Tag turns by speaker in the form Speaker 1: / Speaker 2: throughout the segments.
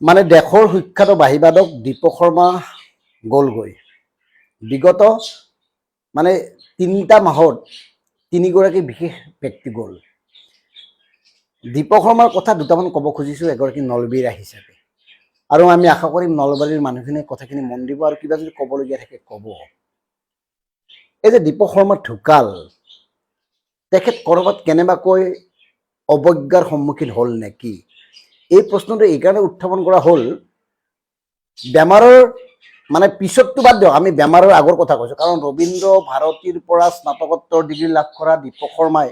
Speaker 1: মানে দেশৰ সুখ্যাত বাহিবাদক দীপক শৰ্মা গ'লগৈ। বিগত মানে 3টা মাহত 3গৰাকী বিশেষ ব্যক্তি গ'ল। দীপক শৰ্মাৰ কথা দুটামান ক'ব খুজিছোঁ এগৰাকী নলবীৰা হিচাপে, আৰু আমি আশা কৰিম নলবাৰীৰ মানুহখিনিয়ে কথাখিনি মন দিব আৰু কিবা যদি ক'বলগীয়া থাকে ক'ব। এই যে দীপক শৰ্মা ঢুকাল, তেখেত ক'ৰবাত কেনেবাকৈ অৱজ্ঞাৰ সন্মুখীন হ'ল নেকি? এই প্ৰশ্নটো এইকাৰণে উত্থাপন কৰা হ'ল, বেমাৰৰ মানে পিছতটো বাদ দিয়ক, আমি বেমাৰৰ আগৰ কথা কৈছোঁ। কাৰণ ৰবীন্দ্ৰ ভাৰতীৰ পৰা স্নাতকোত্তৰ ডিগ্ৰী লাভ কৰা দীপক শৰ্মাই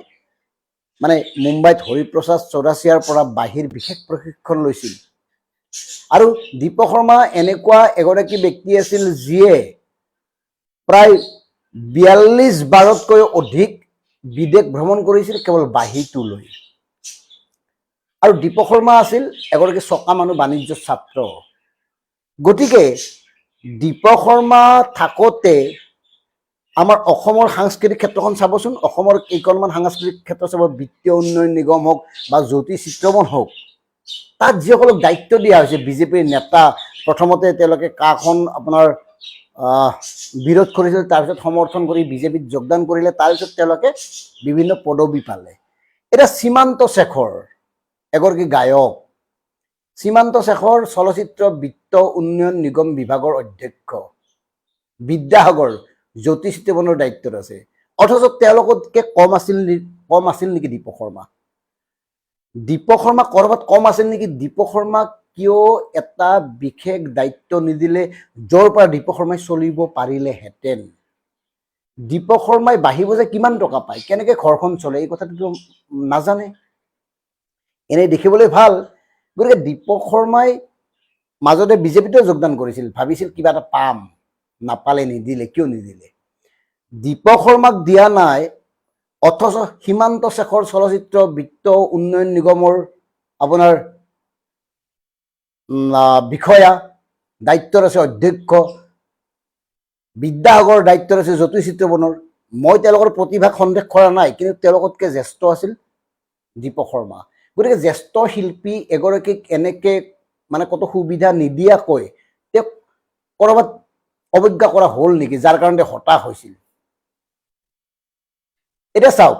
Speaker 1: মানে মুম্বাইত হৰিপ্ৰসাদ চৌৰাচিয়াৰ পৰা বাহিৰ বিশেষ প্ৰশিক্ষণ লৈছিল। আৰু দীপক শৰ্মা এনেকুৱা এগৰাকী ব্যক্তি আছিল যিয়ে প্ৰায় 42 বাৰতকৈ অধিক বিদেশ ভ্ৰমণ কৰিছিল কেৱল বাঁহীটো লৈ। আৰু দীপক শৰ্মা আছিল এগৰাকী চকা মানুহ, বাণিজ্য ছাত্ৰ। গতিকে দীপক শৰ্মা থাকোঁতে আমাৰ অসমৰ সাংস্কৃতিক ক্ষেত্ৰখন চাবচোন। অসমৰ কেইখনমান সাংস্কৃতিক ক্ষেত্ৰ চাব, বিত্তীয় উন্নয়ন নিগম হওক বা জ্যোতি চিত্ৰবন হওক, তাত যিসকলক দায়িত্ব দিয়া হৈছে বিজেপিৰ নেতা, প্ৰথমতে তেওঁলোকে কাখন আপোনাৰ বিৰোধ কৰিছিল, তাৰপিছত সমৰ্থন কৰি বিজেপিত যোগদান কৰিলে, তাৰপিছত তেওঁলোকে বিভিন্ন পদবী পালে। এতিয়া সীমান্ত শেখৰ এগৰাকী গায়ক, সীমান্ত শেখৰ চলচ্চিত্ৰ বিত্ত উন্নয়ন নিগম বিভাগৰ অধ্যক্ষ, বিদ্যাসাগৰ জ্যোতি চিত্ৰবনৰ দায়িত্বত আছে। অথচ তেওঁলোকতকৈ কম আছিল নেকি দীপক শৰ্মা? দীপক শৰ্মা ক'ৰবাত কম আছিল নেকি? দীপক শৰ্মাক কিয় এটা বিশেষ দায়িত্ব নিদিলে য'ৰ পৰা দীপক শৰ্মাই চলিব পাৰিলেহেঁতেন? দীপক শৰ্মাই বাঁহী বজাই কিমান টকা পায়, কেনেকৈ ঘৰখন চলে, এই কথাটোতো নাজানে। এনেই দেখিবলৈ ভাল। গতিকে দীপক শৰ্মাই মাজতে বিজেপিতো যোগদান কৰিছিল, ভাবিছিল কিবা এটা পাম, নাপালে, নিদিলে। কিয় নিদিলে? দীপক শৰ্মাক দিয়া নাই, অথচ সীমান্ত শেখৰ চলচ্চিত্ৰ বিত্ত উন্নয়ন নিগমৰ আপোনাৰ বিষয়া দায়িত্বত আছে, অধ্যক্ষ। বিদ্যাসাগৰ দায়িত্বত আছে জ্যোতি চিত্ৰবনৰ। মই তেওঁলোকৰ প্ৰতিভাক সন্দেহ কৰা নাই, কিন্তু তেওঁলোকতকৈ জ্যেষ্ঠ আছিল দীপক শৰ্মা। গতিকে জ্যেষ্ঠ শিল্পী এগৰাকীক এনেকৈ মানে কত সুবিধা নিদিয়াকৈ তেওঁক ক'ৰবাত অৱজ্ঞা কৰা হ'ল নেকি, যাৰ কাৰণে হতাশ হৈছিল? এতিয়া চাওক,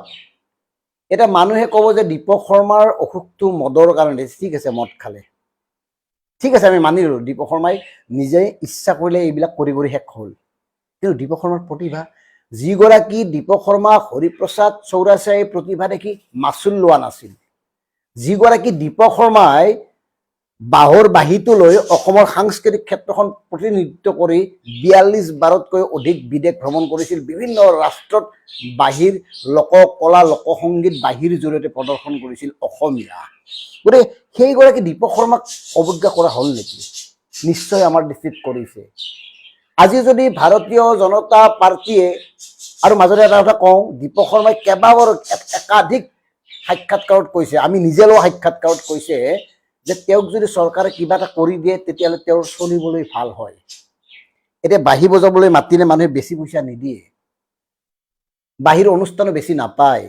Speaker 1: এতিয়া মানুহে ক'ব যে দীপক শৰ্মাৰ অসুখটো মদৰ কাৰণে। ঠিক আছে, মদ খালে, ঠিক আছে, আমি মানি ল'লোঁ দীপক শৰ্মাই নিজে ইচ্ছা কৰিলে এইবিলাক কৰি কৰি শেষ হ'ল। কিন্তু দীপক শৰ্মাৰ প্ৰতিভা, যিগৰাকী দীপক শৰ্মা হৰিপ্ৰসাদ চৌৰাচিয়াই প্ৰতিভা দেখি মাচুল লোৱা নাছিল, যিগৰাকী দীপক শৰ্মাই বাঁহৰ বাঁহীটো লৈ অসমৰ সাংস্কৃতিক ক্ষেত্ৰখন প্ৰতিনিধিত্ব কৰি 42 বাৰতকৈ অধিক বিদেশ ভ্ৰমণ কৰিছিল, বিভিন্ন ৰাষ্ট্ৰত বাঁহীৰ লোককলা লোকসংগীত বাঁহীৰ জৰিয়তে প্ৰদৰ্শন কৰিছিল অসমীয়া। গতিকে সেইগৰাকী দীপক শৰ্মাক অৱজ্ঞা কৰা হ'ল নেকি? নিশ্চয় আমাৰ দৃষ্টিত কৰিছে। আজি যদি ভাৰতীয় জনতা পাৰ্টীয়ে, আৰু মাজতে এটা কথা কওঁ, দীপক শৰ্মাই কেইবাবাৰো একাধিক সাক্ষাৎকাৰত কৈছে, আমি নিজে লোৱা সাক্ষাৎকাৰত কৈছে যে তেওঁক যদি চৰকাৰে কিবা এটা কৰি দিয়ে তেতিয়াহ'লে তেওঁৰ চলিবলৈ ভাল হয়। এতিয়া বাঁহী বজাবলৈ মাতিলে মানুহে বেছি পইচা নিদিয়ে, বাঁহীৰ অনুষ্ঠানো বেছি নাপায়,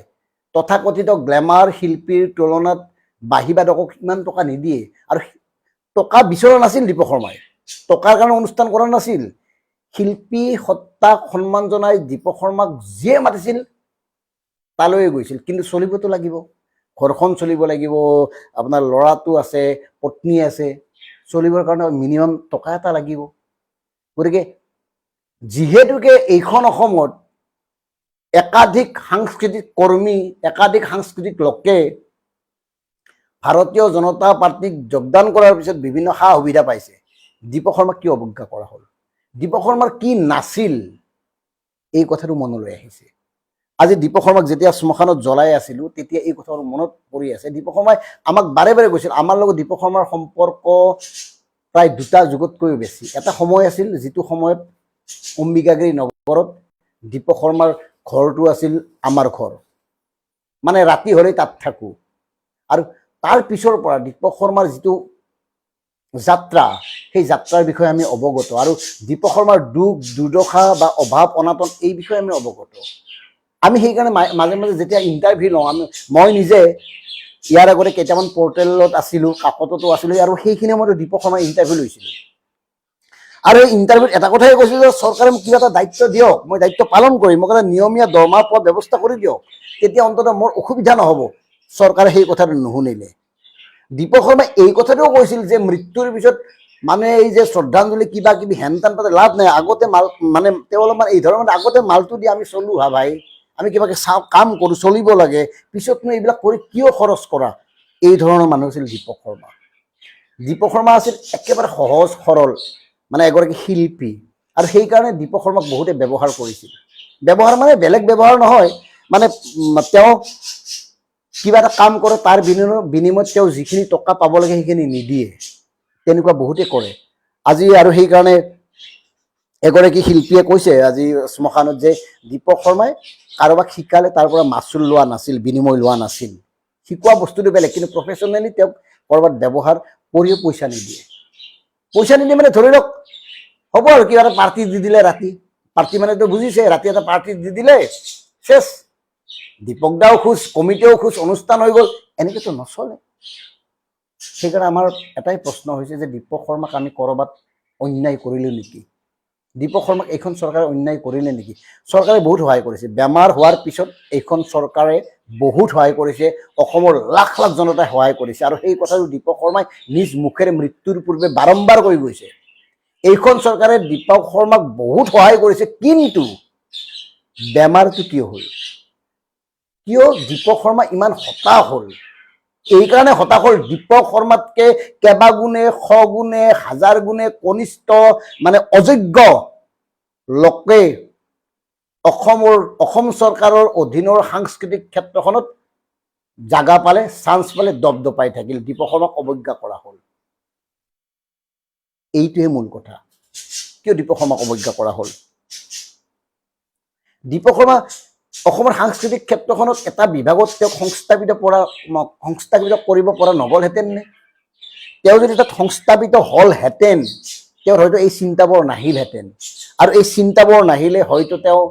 Speaker 1: তথাকথিত গ্লেমাৰ শিল্পীৰ তুলনাত বাঁহীবাদকক ইমান টকা নিদিয়ে। আৰু টকা বিচৰা নাছিল দীপক শৰ্মাই, টকাৰ কাৰণে অনুষ্ঠান কৰা নাছিল। শিল্পী সত্তাক সন্মান জনাই দীপক শৰ্মাক যিয়ে মাতিছিল তালৈয়ে গৈছিল। কিন্তু চলিবতো লাগিব, ঘৰখন চলিব লাগিব, আপোনাৰ ল'ৰাটো আছে, পত্নী আছে, চলিবৰ কাৰণে মিনিমাম টকা এটা লাগিব। গতিকে যিহেতুকে এইখন অসমত একাধিক সাংস্কৃতিক কৰ্মী, একাধিক সাংস্কৃতিক লোকে ভাৰতীয় জনতা পাৰ্টীক যোগদান কৰাৰ পিছত বিভিন্ন সা সুবিধা পাইছে, দীপক শৰ্মাক কিয় অৱজ্ঞা কৰা হ'ল? দীপক শৰ্মাৰ কি নাছিল, এই কথাটো মনলৈ আহিছে। আজি দীপক শৰ্মাক যেতিয়া শ্মশানত জ্বলাই আছিলোঁ তেতিয়া এই কথাবোৰ মনত পৰি আছে। দীপক শৰ্মাই আমাক বাৰে বাৰে কৈছিল, আমাৰ লগত দীপক শৰ্মাৰ সম্পৰ্ক প্ৰায় 2টা যুগতকৈও বেছি। এটা সময় আছিল যিটো সময়ত অম্বিকাগিৰি নগৰত দীপক শৰ্মাৰ ঘৰটো আছিল আমাৰ ঘৰ, মানে ৰাতি হ'লেই তাত থাকোঁ। আৰু তাৰ পিছৰ পৰা দীপক শৰ্মাৰ যিটো যাত্ৰা, সেই যাত্ৰাৰ বিষয়ে আমি অৱগত, আৰু দীপক শৰ্মাৰ দুখ দুৰ্দশা বা অভাৱ অনাটন এই বিষয়ে আমি অৱগত। আমি সেইকাৰণে মাজে মাজে যেতিয়া ইণ্টাৰভিউ লওঁ, মই নিজে ইয়াৰ আগতে কেইটামান পৰ্টেলত আছিলোঁ, কাকততো আছিলোঁ, আৰু সেইখিনি সময়ত দীপক শৰ্মাই ইণ্টাৰভিউ লৈছিলোঁ। আৰু এই ইণ্টাৰভিউত এটা কথাই কৈছিল যে চৰকাৰে মোক কিবা এটা দায়িত্ব দিয়ক, মই দায়িত্ব পালন কৰিম, মোক এটা নিয়মীয়া দৰমহা পোৱা ব্যৱস্থা কৰি দিয়ক, তেতিয়া অন্ততঃ মোৰ অসুবিধা নহ'ব। চৰকাৰে সেই কথাটো নুশুনিলে। দীপক শৰ্মাই এই কথাটোও কৈছিল যে মৃত্যুৰ পিছত মানুহে এই যে শ্ৰদ্ধাঞ্জলি কিবা কিবি হেন তেন তাতে লাভ নাই, আগতে মাল মানে তেওঁ অলপমান এই ধৰণৰ আগতে মালটো দি আমি চলো হা ভাই, আমি কিবাকে চাওঁ কাম কৰোঁ, চলিব লাগে, পিছতনো এইবিলাক কৰি কিয় খৰচ কৰা, এই ধৰণৰ মানুহ আছিল দীপক শৰ্মা। দীপক শৰ্মা আছিল একেবাৰে সহজ সৰল মানে এগৰাকী শিল্পী, আৰু সেইকাৰণে দীপক শৰ্মাক বহুতে ব্যৱহাৰ কৰিছিল। ব্যৱহাৰ মানে বেলেগ ব্যৱহাৰ নহয়, মানে তেওঁ কিবা এটা কাম কৰে, তাৰ বিনিময়ত তেওঁ যিখিনি টকা পাব লাগে সেইখিনি নিদিয়ে, তেনেকুৱা বহুতে কৰে আজি। আৰু সেইকাৰণে এগৰাকী শিল্পীয়ে কৈছে আজি শ্মশানত যে দীপক শৰ্মাই কাৰোবাক শিকালে তাৰ পৰা মাচুল লোৱা নাছিল, বিনিময় লোৱা নাছিল। শিকোৱা বস্তুটো বেলেগ, কিন্তু প্ৰফেচনেলি তেওঁক ক'ৰবাত ব্যৱহাৰ কৰিও পইচা নিদিয়ে। পইচা নিদিয়ে মানে ধৰি লওক হ'ব আৰু কিবা এটা পাৰ্টি দি দিলে, ৰাতি পাৰ্টি মানেতো বুজিছে, ৰাতি এটা পাৰ্টি দি দিলে শেষ, দীপক দাও খুচ, কমিটিও খুচ, অনুষ্ঠান হৈ গ'ল, এনেকেতো নচলে। সেইকাৰণে আমাৰ এটাই প্ৰশ্ন হৈছে যে দীপক শৰ্মাক আমি ক'ৰবাত অন্যায় কৰিলোঁ নেকি? দীপক শৰ্মাক এইখন চৰকাৰে অন্যায় কৰিলে নেকি? চৰকাৰে বহুত সহায় কৰিছে। বেমাৰ হোৱাৰ পিছত এইখন চৰকাৰে বহুত সহায় কৰিছে, অসমৰ লাখ লাখ জনতাই সহায় কৰিছে, আৰু সেই কথাটো দীপক শৰ্মাই নিজ মুখেৰে মৃত্যুৰ পূৰ্বে বাৰম্বাৰ কৈ গৈছে। এইখন চৰকাৰে দীপক শৰ্মাক বহুত সহায় কৰিছে, কিন্তু বেমাৰটো কিয় হ'ল? কিয় দীপক শৰ্মা ইমান হতাশ হ'ল? এইকাৰণে হতাশ হ'ল দীপক শৰ্মাতকে কেইবাগুণে, শগুণে, হাজাৰ গুণে কনিষ্ঠ মানে অযোগ্য লোকে অসম চৰকাৰৰ অধীনৰ সাংস্কৃতিক ক্ষেত্ৰখনত জাগা পালে, চান্স পালে দপদপাই থাকিল, দীপক শৰ্মাক অৱজ্ঞা কৰা হ'ল। এইটোৱে মূল কথা। কিয় দীপক শৰ্মাক অৱজ্ঞা কৰা হ'ল? দীপক শৰ্মা অসমৰ সাংস্কৃতিক ক্ষেত্ৰখনত এটা বিভাগত তেওঁক সংস্থাপিত কৰিব পৰা নগ'লহেঁতেন নে? তেওঁ যদি তাত সংস্থাপিত হ'লহেঁতেন, তেওঁৰ হয়তো এই চিন্তাবোৰ নাহিলহেঁতেন, আৰু এই চিন্তাবোৰ নাহিলে হয়তো তেওঁ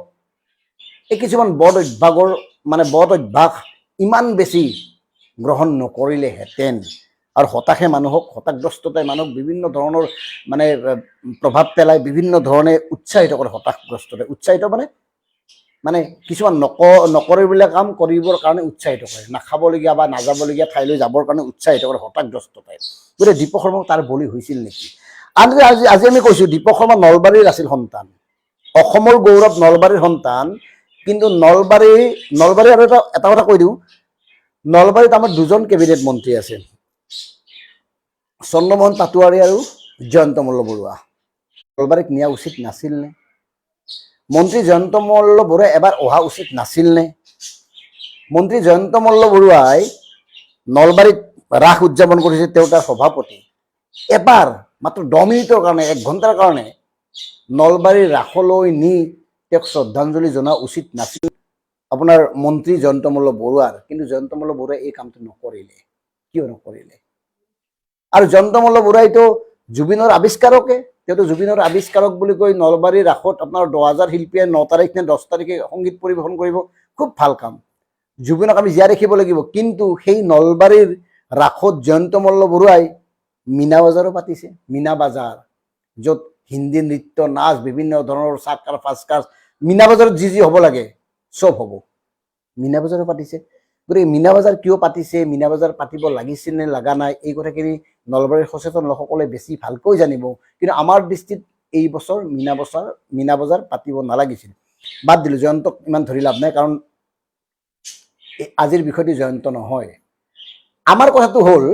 Speaker 1: এই কিছুমান বদ অভ্যাস ইমান বেছি গ্ৰহণ নকৰিলেহেঁতেন। আৰু হতাশে মানুহক, হতাশগ্ৰস্ততাই মানুহক বিভিন্ন ধৰণৰ মানে প্ৰভাৱ পেলায়, বিভিন্ন ধৰণে উৎসাহিত কৰে। হতাশগ্ৰস্ততাই উৎসাহিত মানে কিছুমান নকৰিবলগীয়া কাম কৰিবৰ কাৰণে উৎসাহিত কৰে, নাখাবলগীয়া বা নাযাবলগীয়া ঠাইলৈ যাবৰ কাৰণে উৎসাহিত কৰে হতাশগ্ৰস্ততাই। গতিকে দীপক শৰ্মাও তাৰ বলি হৈছিল নেকি? আজি আমি কৈছোঁ দীপক শৰ্মা নলবাৰীৰ আছিল সন্তান, অসমৰ গৌৰৱ নলবাৰীৰ সন্তান, কিন্তু নলবাৰী আৰু এটা কথা কৈ দিওঁ, নলবাৰীত আমাৰ দুজন কেবিনেট মন্ত্ৰী আছে, চন্দ্ৰমোহন পাটোৱাৰী আৰু জয়ন্ত মল্ল বৰুৱা। নলবাৰীত নিয়া উচিত নাছিল নে? মন্ত্ৰী জয়ন্ত মল্ল বৰুৱাই এবাৰ অহা উচিত নাছিল নে? মন্ত্ৰী জয়ন্ত মল্ল বৰুৱাই নলবাৰীত ৰাস উদযাপন কৰিছে, তেওঁ তাৰ সভাপতি। এবাৰ মাত্ৰ 10 মিনিটৰ কাৰণে, 1 ঘণ্টাৰ কাৰণে নলবাৰীৰ ৰাসলৈ নি তেওঁক শ্ৰদ্ধাঞ্জলি জনোৱা উচিত নাছিল আপোনাৰ মন্ত্ৰী জয়ন্ত মল্ল বৰুৱাৰ। কিন্তু জয়ন্ত মল্ল বৰুৱাই এই কামটো নকৰিলে। কিয় নকৰিলে? আৰু জয়ন্ত মল্ল বৰুৱাইতো জুবিনৰ আৱিষ্কাৰকে, তেওঁতো জুবিনৰ আৱিষ্কাৰক বুলি কৈ নলবাৰীৰ ৰাসত আপোনাৰ 10,000 শিল্পীয়ে 9 তাৰিখ নে 10 তাৰিখে সংগীত পৰিৱেশন কৰিব, খুব ভাল কাম, জুবিনক আমি জীয়াই ৰাখিব লাগিব। কিন্তু সেই নলবাৰীৰ ৰাসত জয়ন্ত মল্ল বৰুৱাই মীনা বজাৰো পাতিছে, মীনা বজাৰ, য'ত হিন্দী নৃত্য, নাচ, বিভিন্ন ধৰণৰ চাকাৰ ফাচকাৰ, মীনা বজাৰত যি হ'ব লাগে চব হ'ব, মীনা বজাৰো পাতিছে। গতিকে মীনা বজাৰ কিয় পাতিছে, মীনা বজাৰ পাতিব লাগিছিল নে লগা নাই, এই কথাখিনি নলবাৰীৰ সচেতন লোকসকলে বেছি ভালকৈ জানিব। কিন্তু আমাৰ দৃষ্টিত এই বছৰ মীনা বজাৰ পাতিব নালাগিছিল। বাদ দিলোঁ, জয়ন্তক ইমান ধৰি লাভ নাই, কাৰণ আজিৰ বিষয়টি জয়ন্ত নহয়। আমাৰ কথাটো হ'ল,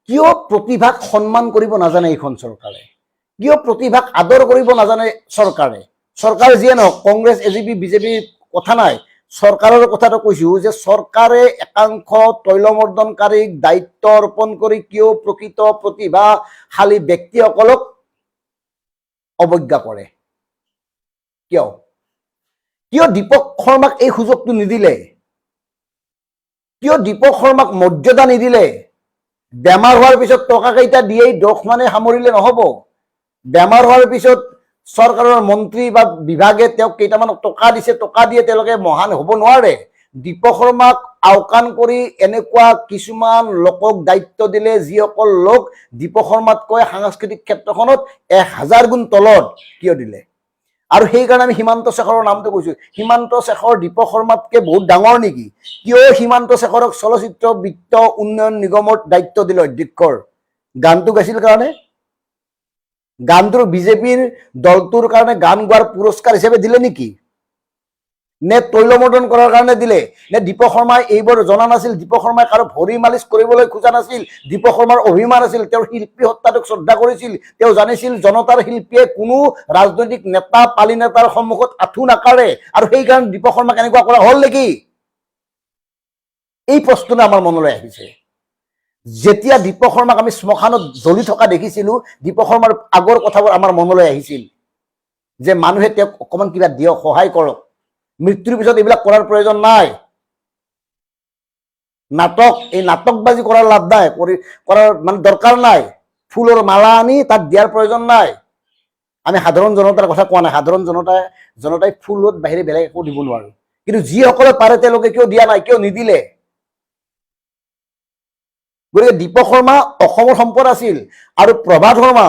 Speaker 1: কিয় প্ৰতিভাক সন্মান কৰিব নাজানে এইখন চৰকাৰে? কিয় প্ৰতিভাক আদৰ কৰিব নাজানে চৰকাৰে? চৰকাৰে যিয়ে নহওক, কংগ্ৰেছ, AGP, BJP কথা নাই, চৰকাৰৰ কথাটো কৈছোঁ যে চৰকাৰে একাংশ তৈলমৰ্দনকাৰীক দায়িত্ব অৰ্পণ কৰি কিয় প্ৰকৃত প্ৰতিভাশালী ব্যক্তিসকলক অৱজ্ঞা কৰে? কিয় দীপক শৰ্মাক এই সুযোগটো নিদিলে? কিয় দীপক শৰ্মাক মৰ্যাদা নিদিলে? বেমাৰ হোৱাৰ পিছত টকা কেইটা দিয়েই দোষ মানে সামৰিলে নহ'ব। বেমাৰ হোৱাৰ পিছত চৰকাৰৰ মন্ত্ৰী বা বিভাগে তেওঁক কেইটামান টকা দিছে, টকা দিয়ে তেওঁলোকে মহান হ'ব নোৱাৰে। দীপক শৰ্মাক আওকাণ কৰি এনেকুৱা কিছুমান লোকক দায়িত্ব দিলে যিসকল লোক দীপক শৰ্মাতকৈ সাংস্কৃতিক ক্ষেত্ৰখনত 1000 গুণ তলত কিয় দিলে? আৰু সেইকাৰণে আমি সীমান্ত শেখৰৰ নামটো কৈছোঁ। সীমান্ত শেখৰ দীপক শৰ্মাতকৈ বহুত ডাঙৰ নেকি? কিয় সীমান্ত শেখৰক চলচ্চিত্ৰ বিত্ত উন্নয়ন নিগমৰ দায়িত্ব দিলে অধ্যক্ষৰ? গানটো গাইছিল কাৰণে? গানটোৰ বিজেপিৰ দলটোৰ কাৰণে গান গোৱাৰ পুৰস্কাৰ হিচাপে দিলে নেকি? নে তৈলমৰ্দন কৰাৰ কাৰণে দিলে? নে দীপক শৰ্মাই এইবোৰ জনা নাছিল? দীপক শৰ্মাই কাৰো ভৰি মালিচ কৰিবলৈ খোজা নাছিল? দীপক শৰ্মাৰ অভিমান আছিল, তেওঁৰ শিল্পী সত্তাটোক শ্ৰদ্ধা কৰিছিল, তেওঁ জানিছিল জনতাৰ শিল্পীয়ে কোনো ৰাজনৈতিক নেতা পালি নেতাৰ সন্মুখত আঁঠু নাকাৰে, আৰু সেইকাৰণে দীপক শৰ্মাক এনেকুৱা কৰা হ'ল নেকি? এই প্ৰশ্নটো আমাৰ মনলৈ আহিছে। যেতিয়া দীপক শৰ্মাক আমি শ্মশানত জ্বলি থকা দেখিছিলোঁ, দীপক শৰ্মাৰ আগৰ কথাবোৰ আমাৰ মনলৈ আহিছিল যে মানুহে তেওঁক অকণমান কিবা দিয়ক, সহায় কৰক, মৃত্যুৰ পিছত এইবিলাক কৰাৰ প্ৰয়োজন নাই। এই নাটকবাজি কৰাৰ লাভ নাই, কৰাৰ মানে দৰকাৰ নাই। ফুলৰ মালা আনি তাত দিয়াৰ প্ৰয়োজন নাই। আমি সাধাৰণ জনতাৰ কথা কোৱা নাই, সাধাৰণ জনতাই ফুলত বাহিৰে বেলেগ একো দিব নোৱাৰে, কিন্তু যিসকলে পাৰে তেওঁলোকে কিয় দিয়া নাই, কিয় নিদিলে? গতিকে দীপক শৰ্মা অসমৰ সম্পদ আছিল, আৰু প্ৰভাত শৰ্মা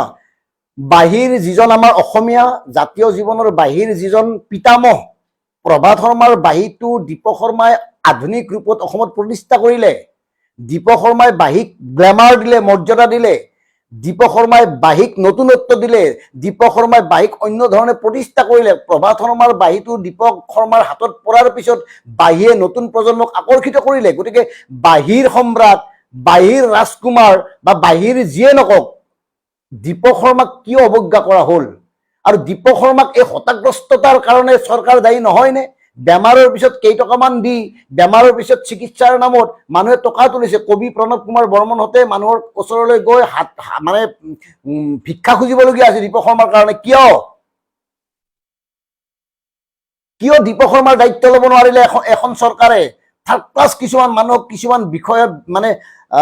Speaker 1: বাহিৰ যিজন আমাৰ অসমীয়া জাতীয় জীৱনৰ বাহিৰ যিজন পিতামহ, প্ৰভাত শৰ্মাৰ বাঁহীটো দীপক শৰ্মাই আধুনিক ৰূপত অসমত প্ৰতিষ্ঠা কৰিলে। দীপক শৰ্মাই বাঁহীক গ্লেমাৰ দিলে, মৰ্যাদা দিলে। দীপক শৰ্মাই বাঁহীক নতুনত্ব দিলে। দীপক শৰ্মাই বাঁহীক অন্য ধৰণে প্ৰতিষ্ঠা কৰিলে। প্ৰভাত শৰ্মাৰ বাঁহীটো দীপক শৰ্মাৰ হাতত পৰাৰ পিছত বাঁহীয়ে নতুন প্ৰজন্মক আকৰ্ষিত কৰিলে। গতিকে বাঁহীৰ সম্ৰাট, বাঁহীৰ ৰাজকুমাৰ বা বাঁহীৰ যিয়ে নকওক, দীপক শৰ্মাক কিয় অৱজ্ঞা কৰা হ'ল? আৰু দীপক শৰ্মাক এই হতাগ্ৰস্ততাৰ কাৰণে চৰকাৰ দায়ী নহয়নে? বেমাৰৰ পিছত কেইটকামান দি, বেমাৰৰ পিছত চিকিৎসাৰ নামত মানুহে টকা তুলিছে। কবি প্ৰণৱ কুমাৰ বৰ্মনহঁতে মানুহৰ ওচৰলৈ গৈ মানে ভিক্ষা খুজিবলগীয়া হৈছে দীপক শৰ্মাৰ কাৰণে। কিয় দীপক শৰ্মাৰ দায়িত্ব ল'ব নোৱাৰিলে এখন চৰকাৰে? থাৰ্ড ক্লাছ কিছুমান মানুহক কিছুমান বিষয়ত মানে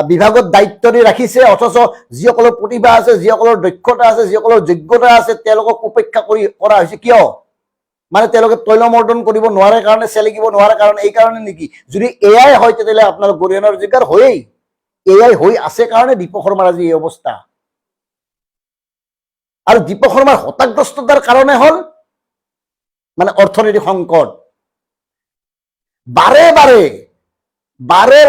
Speaker 1: বিভাগত দায়িত্ব দি ৰাখিছে, অথচ যিসকলৰ প্ৰতিভা আছে, যিসকলৰ দক্ষতা আছে, যিসকলৰ যোগ্যতা আছে, তেওঁলোকক উপেক্ষা কৰা হৈছে। কিয়? মানে তেওঁলোকে তৈলমৰ্দন কৰিব নোৱাৰে কাৰণে, চেলেকিব নোৱাৰে কাৰণে, এই কাৰণে নেকি? যদি এয়াই হয় তেতিয়াহ'লে আপোনালোক গৰিহণাৰ যোগ্য হয়েই। এয়াই হৈ আছে কাৰণে দীপক শৰ্মাৰ আজি এই অৱস্থা। আৰু দীপক শৰ্মাৰ হতাগ্ৰস্ততাৰ কাৰণে হ'ল মানে অৰ্থনৈতিক সংকট। বাৰে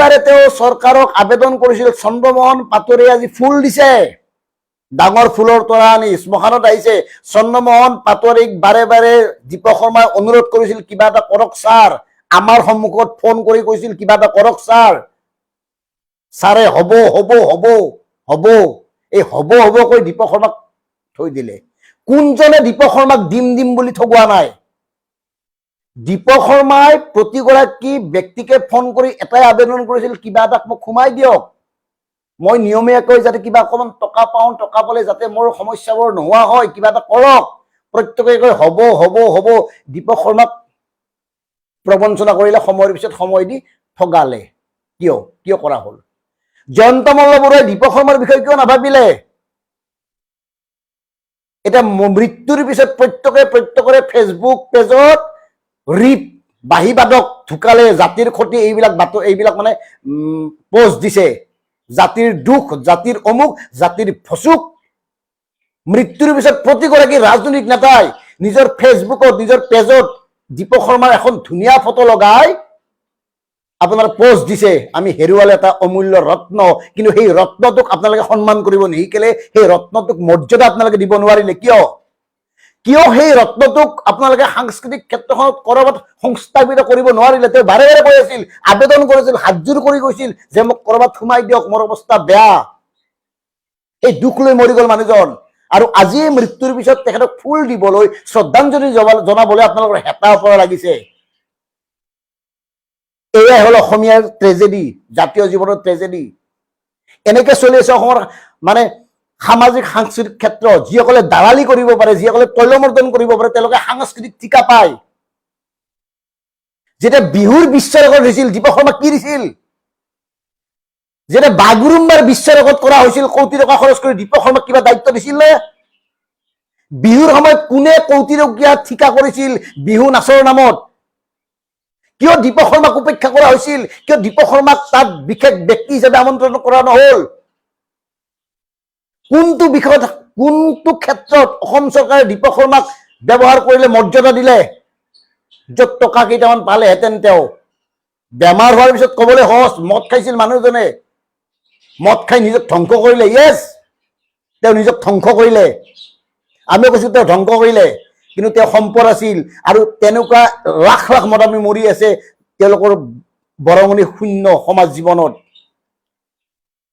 Speaker 1: বাৰে তেওঁ চৰকাৰক আবেদন কৰিছিল। চন্দ্ৰমোহন পাটোৱাৰীয়ে আজি ফুল দিছে, ডাঙৰ ফুলৰ তৰা আনি শ্মশানত আহিছে। চন্দ্ৰমোহন পাটোৱাৰীক বাৰে বাৰে দীপক শৰ্মাই অনুৰোধ কৰিছিল, কিবা এটা কৰক ছাৰ। আমাৰ সন্মুখত ফোন কৰি কৈছিল, কিবা এটা কৰক ছাৰ। ছাৰে হ'ব হ'ব হ'ব হ'ব, এই হ'ব হ'ব কৈ দীপক শৰ্মাক থৈ দিলে। কোনজনে দীপক শৰ্মাক দিম বুলি ঠগোৱা নাই? দীপক শৰ্মাই প্ৰতিগৰাকী ব্যক্তিকে ফোন কৰি এটাই আবেদন কৰিছিল, কিবা এটা মোক সোমাই দিয়ক, মই নিয়মীয়াকৈ যাতে কিবা অকণমান টকা পাওঁ, টকা পালে যাতে মোৰ সমস্যাবোৰ নোহোৱা হয়, কিবা এটা কৰক। প্ৰত্যেকে কয় হ'ব হ'ব হ'ব। দীপক শৰ্মাক প্ৰবঞ্চনা কৰিলে, সময়ৰ পিছত সময় দি ঠগালে। কিয় কৰা হ'ল? জয়ন্ত মল্ল বৰুৱাই দীপক শৰ্মাৰ বিষয়ে কিয় নাভাবিলে? এতিয়া মৃত্যুৰ পিছত প্ৰত্যেকৰে ফেচবুক পেজত বাঁহীবাদক ঢুকালে, জাতিৰ ক্ষতি, এইবিলাক মানে পোষ্ট দিছে। জাতিৰ দুখ, জাতিৰ অমুক, জাতিৰ ফচুক। মৃত্যুৰ পিছত প্ৰতিগৰাকী ৰাজনৈতিক নেতাই নিজৰ ফেচবুকত, নিজৰ পেজত দীপক শৰ্মাৰ এখন ধুনীয়া ফটো লগাই আপোনাৰ পোষ্ট দিছে, আমি হেৰুৱালে এটা অমূল্য ৰত্ন, কিন্তু সেই ৰত্নটোক আপোনালোকে সন্মান কৰিব নিশিকিলে, সেই ৰত্নটোক মৰ্যাদা আপোনালোকে দিব নোৱাৰিলে। কিয় সেই ৰত্নটোক আপোনালোকে সাংস্কৃতিক ক্ষেত্ৰখনত কৰবাত সংস্থাপিত কৰিব নোৱাৰিলে? তেওঁ বাৰে বাৰে কৈ আছিল, আবেদন কৰিছিল, হাতযোৰ কৰি কৈছিল যে মোক কৰবাত সোমাই দিয়ক, মোৰ অৱস্থা বেয়া। এই দুখ লৈ মৰি গ'ল মানুহজন। আৰু আজি মৃত্যুৰ পিছত তেখেতক ফুল দিবলৈ, শ্ৰদ্ধাঞ্জলি জনাবলৈ আপোনালোকৰ হেঁপাহ পৰা লাগিছে। এয়াই হ'ল অসমীয়াৰ ট্ৰেজেডি, জাতীয় জীৱনৰ ট্ৰেজেডি। এনেকে চলি আছে অসমৰ মানে সামাজিক সাংস্কৃতিক ক্ষেত্ৰ। যিসকলে দালালি কৰিব পাৰে, যিসকলে তৈলমৰ্দন কৰিব পাৰে, তেওঁলোকে সাংস্কৃতিক ঠিকা পায়। যেতিয়া বিহুৰ বিশ্ব ৰেকৰ্ড হৈছিল, দীপক শৰ্মা কি দিছিল? যেতিয়া বাগুৰুম্বাৰ বিশ্ব ৰেকৰ্ড কৰা হৈছিল, কোটি টকা খৰচ কৰি, দীপক শৰ্মাক কিবা দায়িত্ব দিছিল নে? বিহুৰ সময়ত কোনে কোটি টকীয়া ঠিকা কৰিছিল বিহু নাচৰ নামত? কিয় দীপক শৰ্মাক উপেক্ষা কৰা হৈছিল? কিয় দীপক শৰ্মাক তাত বিশেষ ব্যক্তি হিচাপে আমন্ত্ৰণ কৰা নহল? কোনটো বিষয়ত, কোনটো ক্ষেত্ৰত অসম চৰকাৰে দীপক শৰ্মাক ব্যৱহাৰ কৰিলে, মৰ্যাদা দিলে? য'ত টকা কেইটামান পালেহেঁতেন তেওঁ। বেমাৰ হোৱাৰ পিছত ক'বলৈ সহজ, মদ খাইছিল মানুহজনে, মদ খাই নিজক ধ্বংস কৰিলে। য়েছ, তেওঁ নিজক ধ্বংস কৰিলে, আমিও কৈছো তেওঁ ধ্বংস কৰিলে, কিন্তু তেওঁ সম্পদ আছিল। আৰু তেনেকুৱা লাখ লাখ মদামী মৰি আছে তেওঁলোকৰ বৰঙণি শূন্য সমাজ জীৱনত।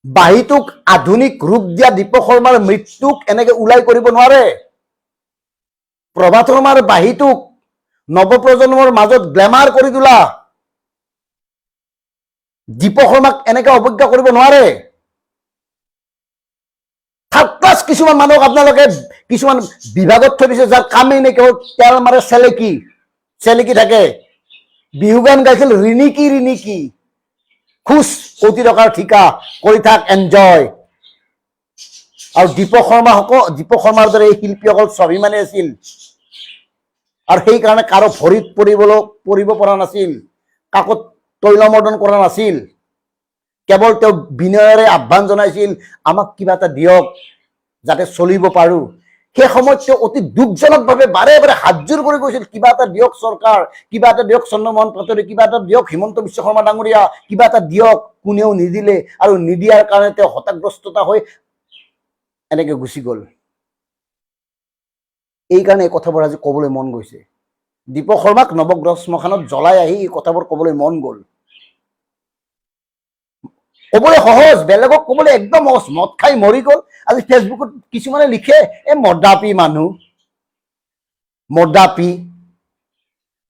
Speaker 1: বাঁহীটোক আধুনিক ৰূপ দিয়া দীপক শৰ্মাৰ মৃত্যুক এনেকে ওলাই কৰিব নোৱাৰে। প্ৰভাত শৰ্মাৰ বাঁহীটোক নৱপ্ৰজন্মৰ মাজত গ্লেমাৰ কৰি তোলা দীপক শৰ্মাক এনেকে অৱজ্ঞা কৰিব নোৱাৰে। থাৰ্ড ক্লাছ কিছুমান মানুহক আপোনালোকে কিছুমান বিভাগত থৈ দিছে, যাৰ কামেই নেকি তেল মাৰে, চেলেকি থাকে। বিহু গান গাইছিল ৰিণিকি ৰিণিকি, খুচ কোটি টকাৰ ঠিকা, কৰি থাক এনজয়। আৰু দীপক শৰ্মাৰ দৰে এই শিল্পীসকল স্বাভিমানী আছিল, আৰু সেইকাৰণে কাৰো ভৰিত পৰিব পৰা নাছিল, কাকো তৈলমৰ্দন কৰা নাছিল। কেৱল তেওঁ বিনয়েৰে আহ্বান জনাইছিল, আমাক কিবা এটা দিয়ক যাতে চলিব পাৰো। সেই সময়ত তেওঁ অতি দুখজনকভাৱে বাৰে বাৰে হাতযোৰ কৰি কৈছিল, কিবা এটা দিয়ক চৰকাৰ, কিবা এটা দিয়ক চন্দ্ৰমোহন পাটোৱাৰী, কিবা এটা দিয়ক হিমন্ত বিশ্ব শৰ্মা ডাঙৰীয়া, কিবা এটা দিয়ক। কোনেও নিদিলে, আৰু নিদিয়াৰ কাৰণে তেওঁ হতাগ্ৰস্ততা হৈ এনেকে গুচি গ'ল। এই কাৰণে এই কথাবোৰ আজি ক'বলৈ মন গৈছে। দীপক শৰ্মাক নৱগ্ৰহ শ্মশানত জ্বলাই আহি এই কথাবোৰ ক'বলৈ মন গ'ল। ক'বলৈ সহজ, বেলেগক ক'বলৈ একদম সহজ, মদ খাই মৰি গ'ল। আজি ফেচবুকত কিছুমানে লিখে, এই মদাপী মানুহ, মদাপী।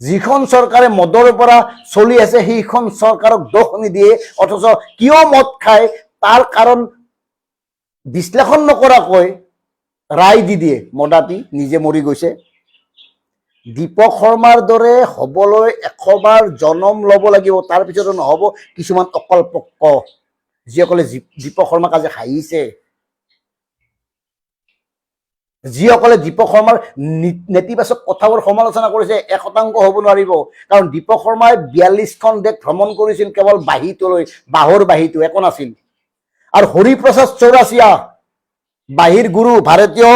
Speaker 1: যিখন চৰকাৰে মদৰ পৰা চলি আছে সেইখন চৰকাৰক দোষ নিদিয়ে, অথচ কিয় মদ খায় তাৰ কাৰণ বিশ্লেষণ নকৰাকৈ ৰায় দি দিয়ে, মদাপী, নিজে মৰি গৈছে। দীপক শৰ্মাৰ দৰে হবলৈ 100 বাৰ জনম ল'ব লাগিব, তাৰ পিছতো নহ'ব। কিছুমান অকল পক্ক যিসকলে দীপক শৰ্মাক আজি হাঁহিছে, যিসকলে দীপক শৰ্মাৰ নেতিবাচক কথাবোৰ সমালোচনা কৰিছে, 1% হ'ব নোৱাৰিব। কাৰণ দীপক শৰ্মাই 42খন দেশ ভ্ৰমণ কৰিছিল কেৱল বাঁহীটোলৈ, বাঁহৰ বাঁহীটো, একো নাছিল। আৰু হৰিপ্ৰসাদ চৌৰাচিয়া, বাঁহীৰ গুৰু, ভাৰতীয়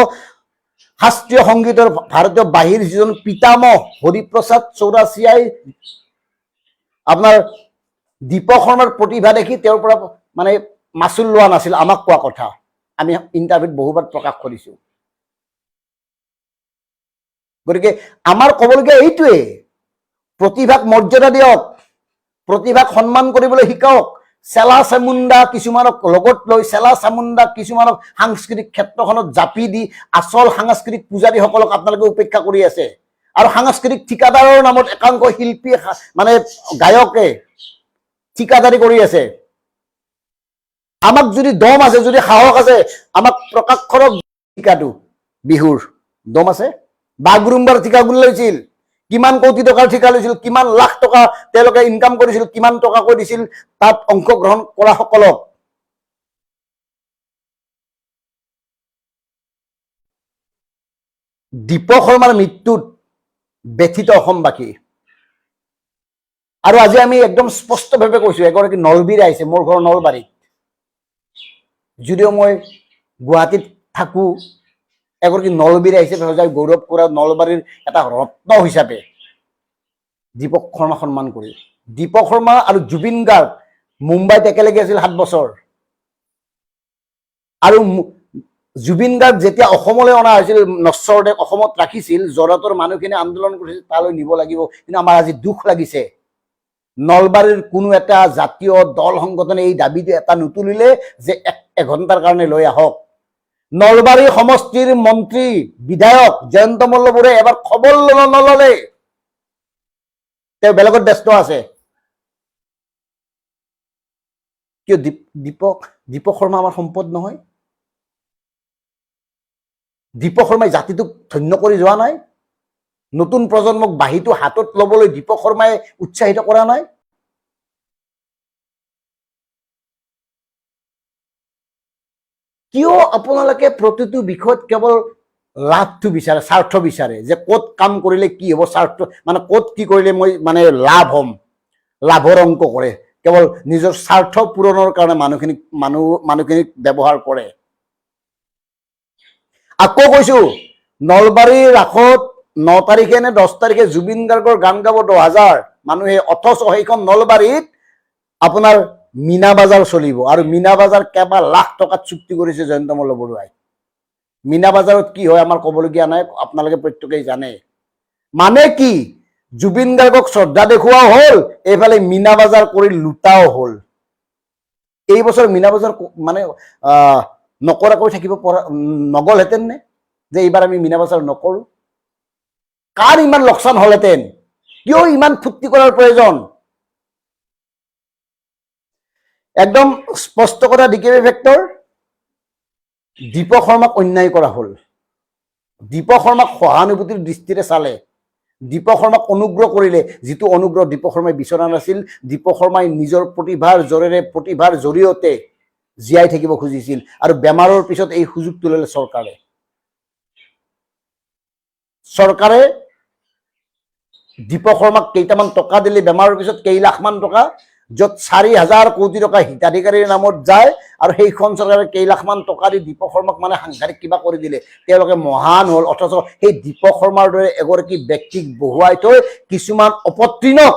Speaker 1: শাস্ত্ৰীয় সংগীতৰ ভাৰতীয় বাঁহীৰ যিজন পিতামহ হৰিপ্ৰসাদ চৌৰাচিয়াই আপোনাৰ দীপক শৰ্মাৰ প্ৰতিভা দেখি তেওঁৰ পৰা মানে মাচুল লোৱা নাছিল, আমাক কোৱা কথা। আমি ইণ্টাৰভিউত বহুবাৰ প্ৰকাশ কৰিছো। গতিকে আমাৰ ক'বলগীয়া এইটোৱে, প্ৰতিভাক মৰ্যাদা দিয়ক, প্ৰতিভাক সন্মান কৰিবলৈ শিকাওক। চেলা চামুণ্ডা কিছুমানক লগত লৈ, চেলা চামুণ্ডা কিছুমানক সাংস্কৃতিক ক্ষেত্ৰখনত জাপি দি আচল সাংস্কৃতিক পূজাৰীসকলক আপোনালোকে উপেক্ষা কৰি আছে। আৰু সাংস্কৃতিক ঠিকাদাৰৰ নামত একাংশ শিল্পী মানে গায়কে ঠিকাদাৰী কৰি আছে। আমাক যদি দম আছে, যদি সাহস আছে, আমাক প্ৰকাশ কৰক। ঠিকাটো বিহুৰ দম আছে। বাগৰুম্বাৰ ঠিকা কোনে লৈছিল? কিমান কোটি টকাৰ ঠিকা লৈছিল? কিমান লাখ টকা তেওঁলোকে ইনকাম কৰিছিল? কিমান টকাকৈ দিছিল তাত অংশগ্ৰহণ কৰা সকলক? দীপক শৰ্মাৰ মৃত্যুত ব্যথিত অসমবাসী। আৰু আজি আমি একদম স্পষ্টভাৱে কৈছো, এগৰাকী নলবীৰ আহিছে, মোৰ ঘৰ নলবাৰীত, যদিও মই গুৱাহাটীত থাকো, এগৰাকী নলবীৰ আহিছে, গৌৰৱ কৰা নলবাৰীৰ এটা ৰত্ন হিচাপে দীপক শৰ্মা সন্মান কৰি। দীপক শৰ্মা আৰু জুবিন গাৰ্গ মুম্বাইত একেলগে আছিল 7 বছৰ। আৰু জুবিন গাৰ্গ যেতিয়া অসমলৈ অনা হৈছিল, নশ্বৰদেৱ অসমত ৰাখিছিল, যোৰহাটৰ মানুহখিনি আন্দোলন কৰিছিল তালৈ নিব লাগিব। কিন্তু আমাৰ আজি দুখ লাগিছে, নলবাৰীৰ কোনো এটা জাতীয় দল সংগঠনে এই দাবীটো এটা নুতুলিলে যে 1 ঘণ্টাৰ কাৰণে লৈ আহক। নলবাৰী সমষ্টিৰ মন্ত্ৰী বিধায়ক জয়ন্ত মল্লবৰে এবাৰ খবৰ নললে, তেওঁ বেলেগত ব্যস্ত আছে। কিয় দীপক শৰ্মা আমাৰ সম্পদ নহয়? দীপক শৰ্মাই জাতিটোক ধন্য কৰি যোৱা নাই? নতুন প্ৰজন্মক বাঁহীটো হাতত ল'বলৈ দীপক শৰ্মাই উৎসাহিত কৰা নাই? কিয় আপোনালোকে প্ৰতিটো বিষয়ত কেৱল লাভটো বিচাৰে, স্বাৰ্থ বিচাৰে, যে ক'ত কাম কৰিলে কি হ'ব, স্বাৰ্থ মানে ক'ত কি কৰিলে মই মানে লাভ হ'ম। লাভৰ অংক কৰে, কেৱল নিজৰ স্বাৰ্থ পূৰণৰ কাৰণে মানুহখিনিক ব্যৱহাৰ কৰে। আকৌ কৈছো, নলবাৰীৰ ৰাসত 9 তাৰিখে নে 10 তাৰিখে জুবিন গাৰ্গৰ গান গাব 10,000 মানুহে, অথচ সেইখন নলবাৰীত আপোনাৰ মীনা বাজাৰ চলিব, আৰু মীনা বাজাৰ কেইবা লাখ টকাত চুক্তি কৰিছে জয়ন্ত মল্ল বৰুৱাই। মীনা বাজাৰত কি হয় আমাৰ ক'বলগীয়া নাই, আপোনালোকে প্ৰত্যেকেই জানে। মানে কি, জুবিন গাৰ্গক শ্ৰদ্ধা দেখুৱাও হ'ল, এইফালে মীনা বাজাৰ কৰি লুটাও হ'ল। এই বছৰ মীনা বাজাৰ মানে নকৰাকৈ থাকিব পৰা নগলহেঁতেন নে, যে এইবাৰ আমি মীনা বাজাৰ নকৰো? কাৰ ইমান লোকচান হলহেঁতেন? কিয় ইমান ফূৰ্তি কৰাৰ প্ৰয়োজন? একদম স্পষ্ট কথা, ডিকেবি ফেক্টৰ দীপক শৰ্মাক অন্যায় কৰা হ'ল। দীপক শৰ্মাক সহানুভূতিৰ দৃষ্টিৰে চালে, দীপক শৰ্মাক অনুগ্ৰহ কৰিলে, যিটো অনুগ্ৰহ দীপক শৰ্মাই বিচৰা নাছিল। দীপক শৰ্মাই নিজৰ প্ৰতিভাৰ জৰিয়তে জীয়াই থাকিব খুজিছিল, আৰু বেমাৰৰ পিছত এই সুযোগটো ল'লে চৰকাৰে দীপক শৰ্মাক কেইটামান টকা দিলে, বেমাৰৰ পিছত কেইলাখমান টকা, য'ত 4,000 কোটি টকা হিতাধিকাৰীৰ নামত যায়, আৰু সেইখন চৰকাৰে কেইলাখমান টকা দি দীপক শৰ্মাক মানে সাংঘাতিক কিবা কৰি দিলে। তেওঁলোকে মহান হ'ল, অথচ সেই দীপক শৰ্মাৰ দৰে এগৰাকী ব্যক্তিক বহুৱাই থৈ কিছুমান অপতৃণক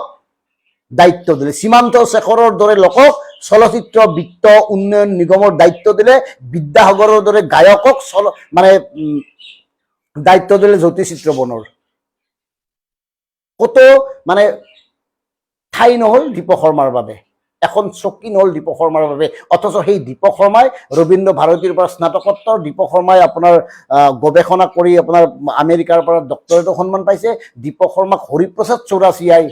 Speaker 1: দায়িত্ব দিলে। সীমান্ত শেখৰৰ দৰে লোকক চলচ্চিত্ৰ বিত্ত উন্নয়ন নিগমৰ দায়িত্ব দিলে, বিদ্যাসাগৰৰ দৰে গায়কক দায়িত্ব দিলে জ্যোতিচিত্ৰ বনৰ। কত মানে ঠাই নহ'ল দীপক শৰ্মাৰ বাবে, এখন চকী নহ'ল দীপক শৰ্মাৰ বাবে। অথচ সেই দীপক শৰ্মাই ৰবীন্দ্ৰ ভাৰতীৰ পৰা স্নাতকোত্তৰ, দীপক শৰ্মাই আপোনাৰ গৱেষণা কৰি আপোনাৰ আমেৰিকাৰ পৰা ডক্টৰেটৰ সন্মান পাইছে। দীপক শৰ্মাক হৰিপ্ৰসাদ চৌৰাচিয়াই,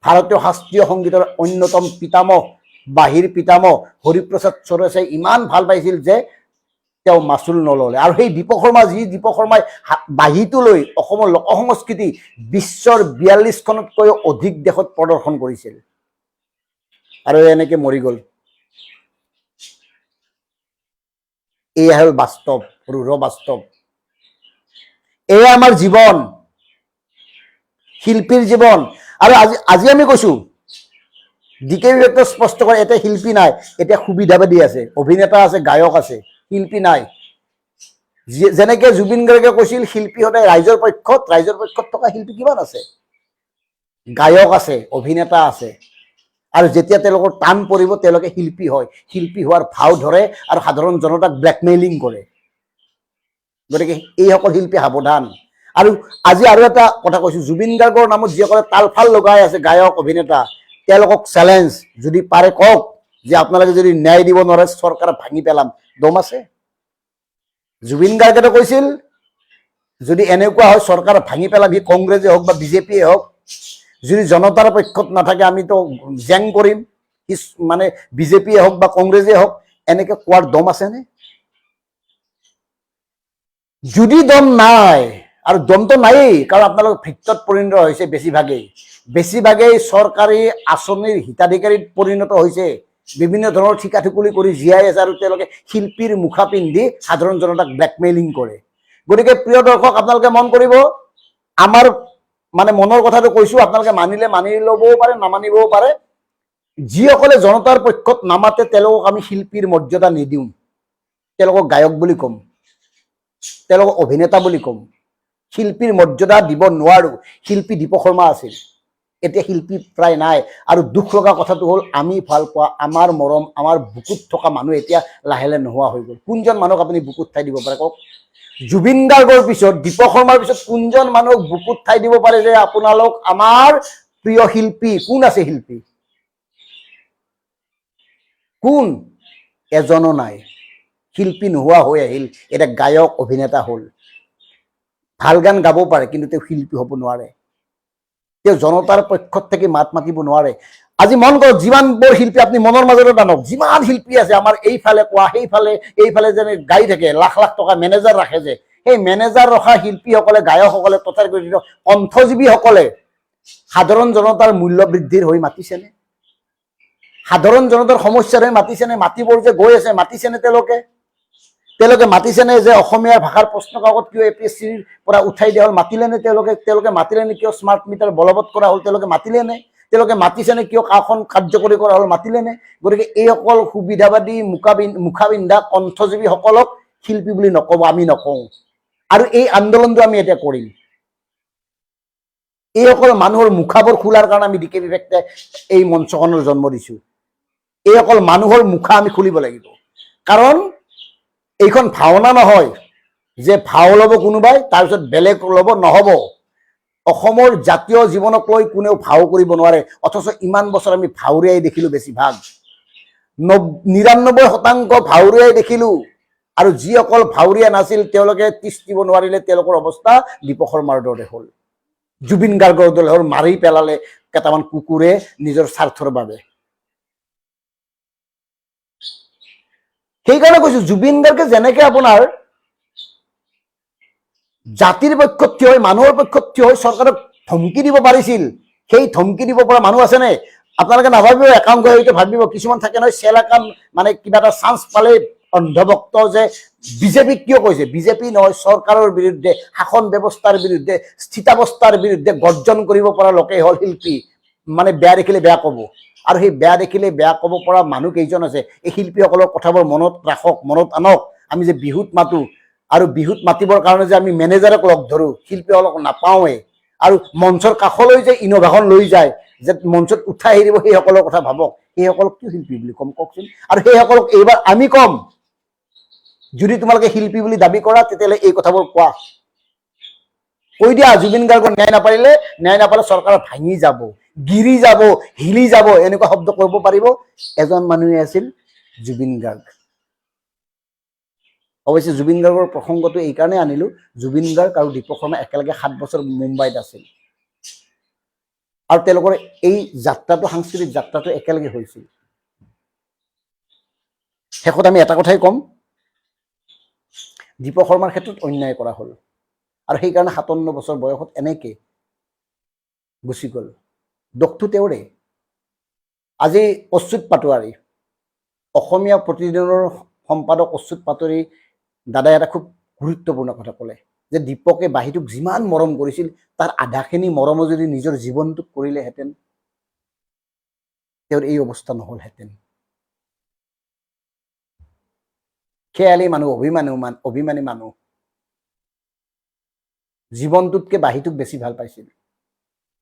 Speaker 1: ভাৰতীয় শাস্ত্ৰীয় সংগীতৰ অন্যতম পিতামহ, বাহিৰ পিতামহ হৰিপ্ৰসাদ চৌৰাচিয়াই ইমান ভাল পাইছিল যে তেওঁ মাচুল নললে। আৰু সেই দীপক শৰ্মাই বাঁহীটো লৈ অসমৰ লোক সংস্কৃতি বিশ্বৰ 42খনতকৈও অধিক দেশত প্ৰদৰ্শন কৰিছিল, আৰু এনেকে মৰি গ'ল। এয়া হ'ল বাস্তৱ, ৰুঢ় বাস্তৱ। এয়া আমাৰ জীৱন, শিল্পীৰ জীৱন। আৰু আজি আমি কৈছো, ডিকেবি ফেক্টৰ স্পষ্ট কৰে, এতিয়া শিল্পী নাই, এতিয়া সুবিধাবাদী আছে, অভিনেতা আছে, গায়ক আছে, শিল্পী নাই। যেনেকে জুবিন গাৰ্গে কৈছিল শিল্পী সদায় ৰাইজৰ পক্ষত থকা শিল্পী কিমান আছে? গায়ক আছে, অভিনেতা আছে, আৰু যেতিয়া তেওঁলোকৰ টান পৰিব তেওঁলোকে শিল্পী হয়, শিল্পী হোৱাৰ ভাও ধৰে আৰু সাধাৰণ জনতাক ব্লেকমেইলিং কৰে। গতিকে এইসকল শিল্পী সাৱধান। আৰু আজি আৰু এটা কথা কৈছো, জুবিন গাৰ্গৰ নামত যিসকলে তালফাল লগাই আছে গায়ক অভিনেতা, তেওঁলোকক চেলেঞ্জ, যদি পাৰে কওক যে আপোনালোকে যদি ন্যায় দিব নোৱাৰে চৰকাৰ ভাঙি পেলাম। দম আছে? জুবিন গাৰ্গেতো কৈছিল যদি এনেকুৱা হয় চৰকাৰ ভাঙি পেলাম, সি কংগ্ৰেছে হওক বা বিজেপিয়ে হওক, যদি জনতাৰ পক্ষত নাথাকে আমিতো জেং কৰিম, মানে বিজেপিয়ে হওক বা কংগ্ৰেছে হওক। এনেকে কোৱাৰ দম আছেনে? যদি দম নাই, আৰু দমটো নায়েই, কাৰণ আপোনালোক ভিত্তত পৰিণত হৈছে, বেছিভাগেই চৰকাৰী আঁচনিৰ হিতাধিকাৰীত পৰিণত হৈছে, বিভিন্ন ধৰণৰ ঠিকা ঠুকুলি কৰি জীয়াই আছে, আৰু তেওঁলোকে শিল্পীৰ মুখা পিন্ধি সাধাৰণ জনতাক ব্লেকমেইলিং কৰে। গতিকে প্ৰিয় দৰ্শক, আপোনালোকে মন কৰিব, আমাৰ মানে মনৰ কথাটো কৈছো, আপোনালোকে মানিলে মানি ল'বও পাৰে, নামানিবও পাৰে। যিসকলে জনতাৰ পক্ষত নামাতে তেওঁলোকক আমি শিল্পীৰ মৰ্যাদা নিদিওঁ, তেওঁলোকক গায়ক বুলি ক'ম, তেওঁলোকক অভিনেতা বুলি ক'ম, শিল্পীৰ মৰ্যাদা দিব নোৱাৰো। শিল্পী দীপক শৰ্মা আছিল, এতিয়া শিল্পী প্ৰায় নাই। আৰু দুখ লগা কথাটো হ'ল, আমি ভাল পোৱা, আমাৰ মৰম, আমাৰ বুকুত থকা মানুহ এতিয়া লাহে লাহে নোহোৱা হৈ গ'ল। কোনজন মানুহক আপুনি বুকুত ঠাই দিব পাৰে কওক? জুবিন গাৰ্গৰ পিছত, দীপক শৰ্মাৰ পিছত কোনজন মানুহক বুকুত ঠাই দিব পাৰে যে আপোনালোক আমাৰ প্ৰিয় শিল্পী? কোন আছে শিল্পী? কোন? এজনো নাই। শিল্পী নোহোৱা হৈ আহিল, এটা গায়ক অভিনেতা হ'ল। ভাল গান গাব পাৰে, কিন্তু তেওঁ শিল্পী হ'ব নোৱাৰে, তেওঁ জনতাৰ পক্ষত থাকি মাত মাতিব নোৱাৰে। আজি মন কৰক, যিমানবোৰ শিল্পী আপুনি মনৰ মাজতে টানক, যিমান শিল্পী আছে আমাৰ এইফালে কোৱা, এইফালে যেনে গাই থাকে, লাখ লাখ টকা মেনেজাৰ ৰাখে যে, সেই মেনেজাৰ ৰখা শিল্পীসকলে, গায়কসকলে, তথাকথিত কণ্ঠজীৱীসকলে সাধাৰণ জনতাৰ মূল্য বৃদ্ধিৰ হৈ মাতিছেনে? সাধাৰণ জনতাৰ সমস্যাৰ হৈ মাতিছেনে? মাতিবৰ যে গৈ আছে, মাতিছেনে তেওঁলোকে মাতিছেনে যে অসমীয়া ভাষাৰ প্ৰশ্ন কাকত কিয় APSCৰ পৰা উঠাই দিয়া হ'ল? মাতিলেনে তেওঁলোকে মাতিলেনে কিয় স্মাৰ্ট মিটাৰ বলবৎ কৰা হ'ল? তেওঁলোকে মাতিলেনে? তেওঁলোকে মাতিছেনে কিয় কাখন কাৰ্যকৰী কৰা হ'ল মাতিলেনে গতিকে এইসকল সুবিধাবাদী মুখাবিন্ধা কণ্ঠজীৱীসকলক শিল্পী বুলি নক'ব আমি নকওঁ আৰু এই আন্দোলনটো আমি এতিয়া কৰিম এইসকল মানুহৰ মুখাবোৰ খোলাৰ কাৰণে আমি ডিকেবি ফেক্টে এই মঞ্চখনৰ জন্ম দিছোঁ এইসকল মানুহৰ মুখা আমি খুলিব লাগিব কাৰণ এইখন ভাওনা নহয় যে ভাও ল'ব কোনোবাই তাৰপিছত বেলেগ ল'ব নহ'ব অসমৰ জাতীয় জীৱনক লৈ কোনেও ভাও কৰিব নোৱাৰে অথচ ইমান বছৰ আমি ভাওৰীয়াই দেখিলোঁ বেছিভাগ 99% ভাওৰীয়াই দেখিলোঁ আৰু যিসকল ভাওৰীয়া নাছিল তেওঁলোকে তিষ্ঠ দিব নোৱাৰিলে তেওঁলোকৰ অৱস্থা দীপক শৰ্মাৰ দৰে হ'ল জুবিন গাৰ্গৰ দৰে হ'ল মাৰি পেলালে কেইটামান কুকুৰে নিজৰ স্বাৰ্থৰ বাবে সেইকাৰণে কৈছোঁ জুবিন গাৰ্গে যেনেকৈ আপোনাৰ জাতিৰ পক্ষত থিয় হৈ মানুহৰ পক্ষত থিয় হৈ চৰকাৰক ধমকি দিব পাৰিছিল সেই ধমকি দিব পৰা মানুহ আছেনে আপোনালোকে নাভাবিব একাংশ হয়তো ভাবিব কিছুমান থাকে নহয় চেল একান মানে কিবা এটা চান্স পালে অন্ধভক্ত যে বিজেপিক কিয় কৈছে বিজেপি নহয় চৰকাৰৰ বিৰুদ্ধে শাসন ব্যৱস্থাৰ বিৰুদ্ধে স্থিতাৱস্থাৰ বিৰুদ্ধে গৰ্জন কৰিব পৰা লোকেই হ'ল শিল্পী মানে বেয়া দেখিলে বেয়া ক'ব আৰু সেই বেয়া দেখিলে বেয়া ক'ব পৰা মানুহ কেইজন আছে এই শিল্পীসকলৰ কথাবোৰ মনত ৰাখক মনত আনক আমি যে বিহুত মাতো আৰু বিহুত মাতিবৰ কাৰণে যে আমি মেনেজাৰক লগ ধৰোঁ শিল্পীসকলক নাপাওঁৱে আৰু মঞ্চৰ কাষলৈ যে ইন'ভাখন লৈ যায় যে মঞ্চত উঠাই আহিব সেইসকলৰ কথা ভাবক সেইসকলক কিয় শিল্পী বুলি ক'ম কওকচোন আৰু সেইসকলক এইবাৰ আমি ক'ম যদি তোমালোকে শিল্পী বুলি দাবী কৰা তেতিয়াহ'লে এই কথাবোৰ কোৱা কৈ দিয়া জুবিন গাৰ্গৰ ন্যায় নাপালে চৰকাৰ ভাঙি যাব গিৰি যাব হিলি যাব এনেকুৱা শব্দ কৰিব পাৰিব এজন মানুহে আছিল জুবিন গাৰ্গ অৱশ্যে জুবিন গাৰ্গৰ প্ৰসংগটো এইকাৰণে আনিলোঁ জুবিন গাৰ্গ আৰু দীপক শৰ্মা একেলগে 7 বছৰ মুম্বাইত আছিল আৰু তেওঁলোকৰ এই যাত্ৰাটো সাংস্কৃতিক যাত্ৰাটো একেলগে হৈছিল শেষত আমি এটা কথাই ক'ম দীপক শৰ্মাৰ ক্ষেত্ৰত অন্যায় কৰা হ'ল আৰু সেইকাৰণে 57 বছৰ বয়সত এনেকৈ গুচি গ'ল দুখটো তেওঁৰে আজি অচ্যুত পাটোৱাৰী অসমীয়া প্ৰতিদিনৰ সম্পাদক অচ্যুত পাটোৱাৰী দাদাই এটা খুব গুৰুত্বপূৰ্ণ কথা ক'লে যে দীপকে বাঁহীটোক যিমান মৰম কৰিছিল তাৰ আধাখিনি মৰমো যদি নিজৰ জীৱনটোক কৰিলেহেঁতেন তেওঁৰ এই অৱস্থা নহ'লহেঁতেন খেয়ালি মানুহ অভিমানী মানুহ জীৱনটোতকৈ বাঁহীটোক বেছি ভাল পাইছিল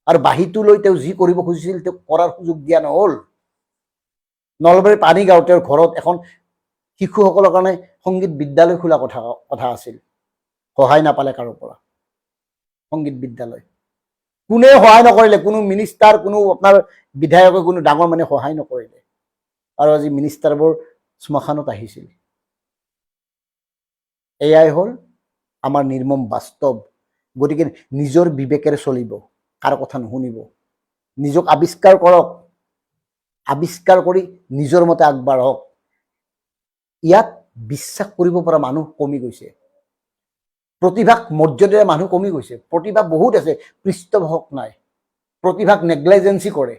Speaker 1: আৰু বাঁহীটো লৈ তেওঁ যি কৰিব খুজিছিল তেওঁক কৰাৰ সুযোগ দিয়া নহ'ল নলবাৰীৰ পানীগাঁও তেওঁৰ ঘৰত এখন শিশুসকলৰ কাৰণে সংগীত বিদ্যালয় খোলা কথা আছিল সহায় নাপালে কাৰো পৰা সংগীত বিদ্যালয় কোনে সহায় নকৰিলে কোনো মিনিষ্টাৰ কোনো আপোনাৰ বিধায়কে কোনো ডাঙৰ মানুহে সহায় নকৰিলে আৰু আজি মিনিষ্টাৰবোৰ শ্মশানত আহিছিল এয়াই হ'ল আমাৰ নিৰ্মম বাস্তৱ গতিকে নিজৰ বিবেকেৰে চলিব কাৰো কথা নুশুনিব নিজক আৱিষ্কাৰ কৰক আৱিষ্কাৰ কৰি নিজৰ মতে আগবাঢ়ক ইয়াত বিশ্বাস কৰিব পৰা মানুহ কমি গৈছে প্ৰতিভাক মৰ্যাদাৰে মানুহ কমি গৈছে প্ৰতিভা বহুত আছে পৃষ্ঠপোষক নাই প্ৰতিভাক নেগলিজেন্সি কৰে